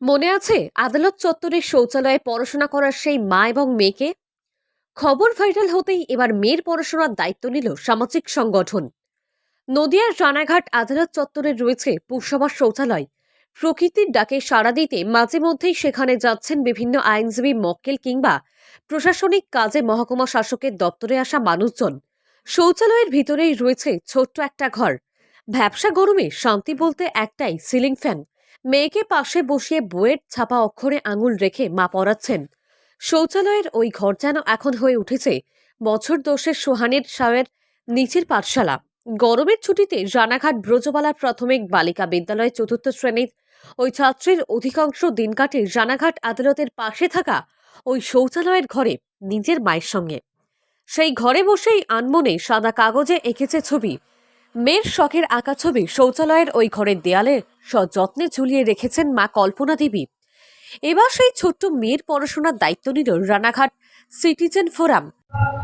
মনে আছে আদালত চত্বরের শৌচালয়ে পড়াশোনা করার সেই মা এবং মেয়েকে? খবর ভাইরাল হতেই এবার মেয়ের পড়াশোনার দায়িত্ব নিল সামাজিক সংগঠন। নদিয়ার রানাঘাট আদালত চত্বরে রয়েছে পুরসভার শৌচালয়। প্রকৃতির ডাকে সাড়া দিতে মাঝে মধ্যেই সেখানে যাচ্ছেন বিভিন্ন আইনজীবী, মক্কেল কিংবা প্রশাসনিক কাজে মহকুমা শাসকের দপ্তরে আসা মানুষজন। শৌচালয়ের ভিতরেই রয়েছে ছোট্ট একটা ঘর। ভ্যাপসা গরমে শান্তি বলতে একটাই, সিলিং ফ্যান। মেয়েকে পাশে বসিয়ে বইয়ের ছাপা অক্ষরে আঙুল রেখে মা পড়াচ্ছেন। শৌচালয়ের ওই ঘর যেন এখন হয়ে উঠেছে বছর দশের সোহানের সাহের নিচের পাঠশালা। গরমের ছুটিতে রানাঘাট ব্রজবালা প্রাথমিক বালিকা বিদ্যালয়ে চতুর্থ শ্রেণীর ওই ছাত্রীর অধিকাংশ দিন কাটে রানাঘাট আদালতের পাশে থাকা ওই শৌচালয়ের ঘরে নিজের মায়ের সঙ্গে। সেই ঘরে বসেই আনমনে সাদা কাগজে এঁকেছে ছবি। মেয়ের শখের আঁকা ছবি শৌচালয়ের ওই ঘরের দেয়ালে সযত্নে ঝুলিয়ে রেখেছেন মা কল্পনা দেবী। এবার সেই ছোট্ট মেয়ের পড়াশোনার দায়িত্ব নিল রানাঘাট সিটিজেন ফোরাম।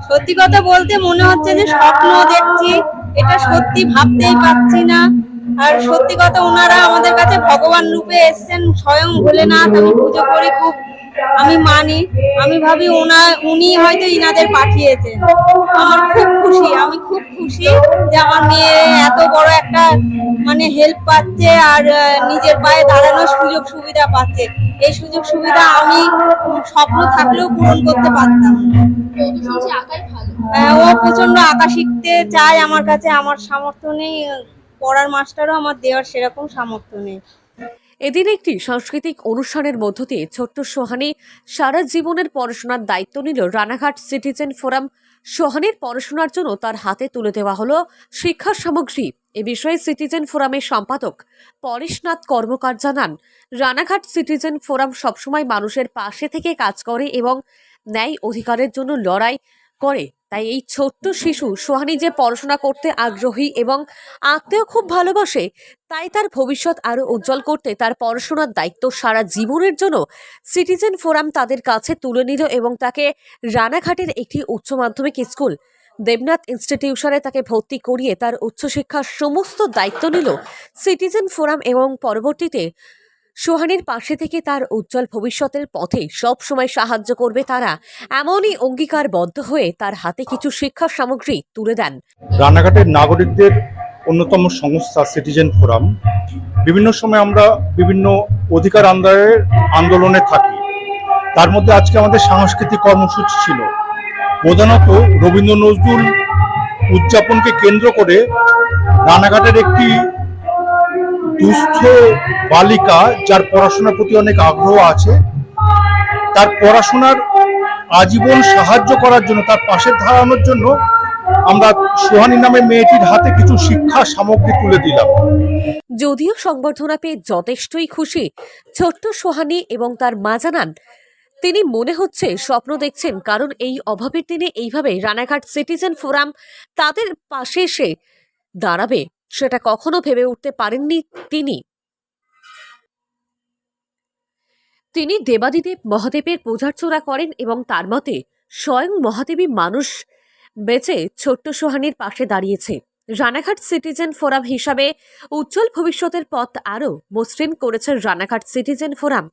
সত্যি কথা বলতে মনে হচ্ছে যে স্বপ্ন দেখছি, এটা সত্যি ভাবতেই পারছি না। আর সত্যি কথা, ওনারা আমাদের কাছে ভগবান রূপে এসেছেন, স্বয়ং ভোলেনাথ। আমি পুজো করি, খুব আমি মানি। আমি ভাবি উনি হয়তো ইনাদের পাঠিয়েছেন। আমার খুব খুশি, আমি খুব খুশি যে আমার মেয়ে এত বড় একটা হেল্প পাচ্ছে আর নিজের পায়ে দাঁড়ানোর সুযোগ সুবিধা পাচ্ছে। এই সুযোগ সুবিধা আমি স্বপ্ন থাকলেও পূরণ করতে পারতাম না। ও প্রচন্ড আঁকা শিখতে চায় আমার কাছে। আমার সামর্থ্য নেই, পড়ার মাস্টারও আমার দেওয়ার সেরকম সামর্থ্য নেই। এদিন একটি সাংস্কৃতিক অনুষ্ঠানের মধ্য দিয়ে ছোট্ট সোহানি সারা জীবনের পড়াশোনার দায়িত্ব নিল রানাঘাট সিটিজেন ফোরাম। সোহানির পড়াশোনার জন্য তার হাতে তুলে দেওয়া হলো শিক্ষা সামগ্রী। এ বিষয়ে সিটিজেন ফোরামের সম্পাদক পরেশনাথ কর্মকার জানান, রানাঘাট সিটিজেন ফোরাম সবসময় মানুষের পাশে থেকে কাজ করে এবং ন্যায় অধিকারের জন্য লড়াই করে। তাই এই ছোট্ট শিশু সোহানি যে পড়াশোনা করতে আগ্রহী এবং আঁকতেও খুব ভালোবাসে, তাই তার ভবিষ্যৎ আরো উজ্জ্বল করতে তার পড়াশোনার দায়িত্ব সারা জীবনের জন্য সিটিজেন ফোরাম তাদের কাছে তুলে নিল এবং তাকে রানাঘাটের একটি উচ্চ মাধ্যমিক স্কুল দেবনাথ ইনস্টিটিউশনে তাকে ভর্তি করিয়ে তার উচ্চশিক্ষার সমস্ত দায়িত্ব নিল সিটিজেন ফোরাম এবং পরবর্তীতে সোহানির পাশে থেকে তার উজ্জ্বল ভবিষ্যতের পথে সব সময় সাহায্য করবে তারা, এমনই অঙ্গীকারবদ্ধ হয়ে তার হাতে কিছু শিক্ষা সামগ্রী তুলে দেন। রানাঘাটের নাগরিকদের অন্যতম সংস্থা সিটিজেন ফোরাম বিভিন্ন সময় আমরা বিভিন্ন অধিকার আন্দোলনে থাকি। তার মধ্যে আজকে আমাদের সাংস্কৃতিক কর্মসূচি ছিল। প্রধানত রবীন্দ্র নজরুল উদযাপনকে কেন্দ্র করে রানাঘাটের একটি দুস্থ বালিকা, যার পড়াশোনার প্রতি অনেক আগ্রহ আছে, তার পড়াশোনার আজীবন সাহায্য করার জন্য, তার পাশে দাঁড়ানোর জন্য আমরা সোহানি নামে মেয়েটির হাতে কিছু শিক্ষা সামগ্রী তুলে দিলাম। যদিও সংবর্ধনা পেয়ে যথেষ্টই খুশি ছোট্ট সোহানি এবং তার মা জানান, তিনি মনে হচ্ছে স্বপ্ন দেখছেন, কারণ এই অভাবের দিনে এইভাবে রানাঘাট সিটিজেন ফোরাম তাদের পাশে এসে দাঁড়াবে সেটা কখনো ভেবে উঠতে পারেননি তিনি দেবাদিদেব মহাদেবের পূজার্চনা করেন এবং তার মতে স্বয়ং মহাদেবী মানুষ বেঁচে ছোট্ট সোহানির পাশে দাঁড়িয়েছে। রানাঘাট সিটিজেন ফোরাম হিসাবে উজ্জ্বল ভবিষ্যতের পথ আরও মসৃণ করেছে রানাঘাট সিটিজেন ফোরাম,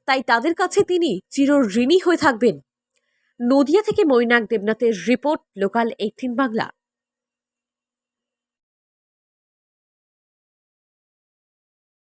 তাই তাদের কাছে তিনি চিরঋণী হয়ে থাকবেন। নদিয়া থেকে মৈনাক দেবনাথের রিপোর্ট, লোকাল 18 বাংলা।